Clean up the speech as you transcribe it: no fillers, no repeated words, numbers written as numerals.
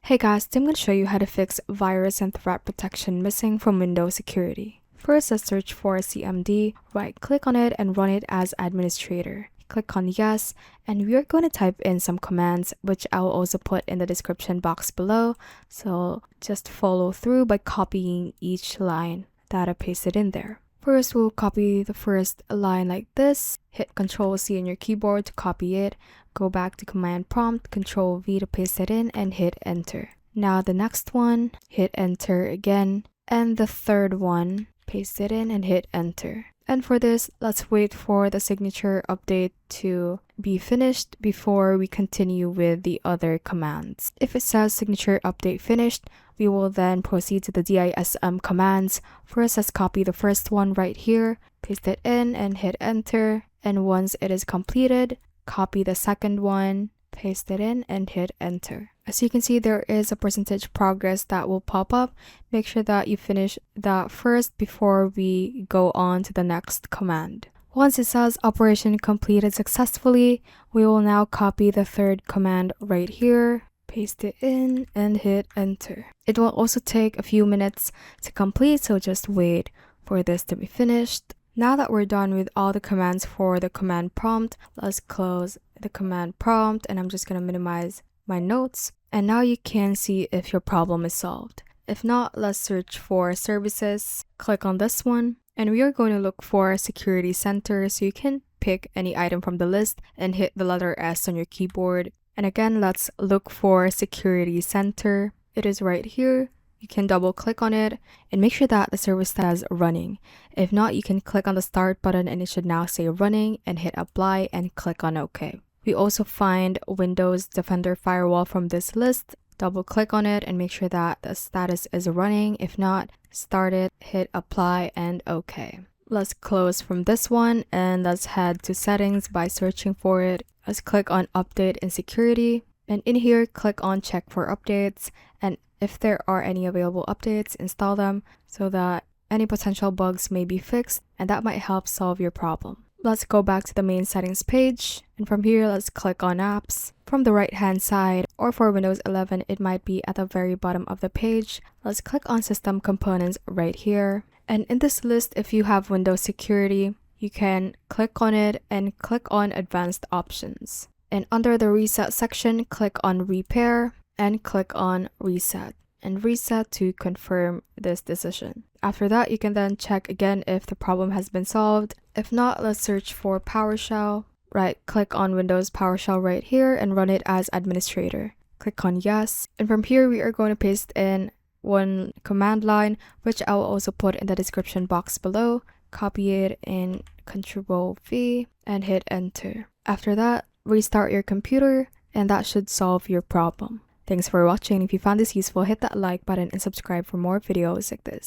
Hey guys, today I'm going to show you how to fix virus and threat protection missing from Windows security. First, let's search for CMD, right click on it and run it as administrator. Click on yes, and we are going to type in some commands which I will also put in the description box below. So just follow through by copying each line that I pasted in there. First, we'll copy the first line like this. Hit Ctrl+C on your keyboard to copy it. Go back to command prompt, Ctrl+V to paste it in and hit enter. Now the next one, hit enter again. And the third one, paste it in and hit enter. And for this, let's wait for the signature update to be finished before we continue with the other commands. If it says signature update finished, we will then proceed to the DISM commands. First, let's copy the first one right here, paste it in and hit enter. And once it is completed, copy the second one, paste it in and hit enter. As you can see, there is a percentage progress that will pop up. Make sure that you finish that first before we go on to the next command. Once it says operation completed successfully, we will now copy the third command right here, paste it in and hit enter. It will also take a few minutes to complete, so just wait for this to be finished. Now that we're done with all the commands for the command prompt, let's close the command prompt and I'm just going to minimize my notes. And now you can see if your problem is solved. If not, let's search for services. Click on this one and we are going to look for security center. So you can pick any item from the list and hit the letter S on your keyboard. And again, let's look for security center. It is right here. You can double click on it and make sure that the service says running. If not, you can click on the start button and it should now say running and hit apply and click on OK. We also find Windows Defender Firewall from this list. Double click on it and make sure that the status is running. If not, start it, hit apply and OK. Let's close from this one and let's head to settings by searching for it. Let's click on update and security. And in here, click on check for updates. And if there are any available updates, install them so that any potential bugs may be fixed, and that might help solve your problem. Let's go back to the main settings page, and from here let's click on apps. From the right hand side, or for Windows 11 it might be at the very bottom of the page, let's click on system components right here. And in this list, if you have Windows security, you can click on it and click on advanced options. And under the reset section, click on repair and click on reset and reset to confirm this decision. After that, you can then check again if the problem has been solved. If not, let's search for PowerShell. Right click on Windows PowerShell right here and run it as administrator. Click on yes. And from here, we are going to paste in one command line, which I will also put in the description box below. Copy it in Ctrl+V and hit enter. After that, restart your computer and that should solve your problem. Thanks for watching. If you found this useful, hit that like button and subscribe for more videos like this.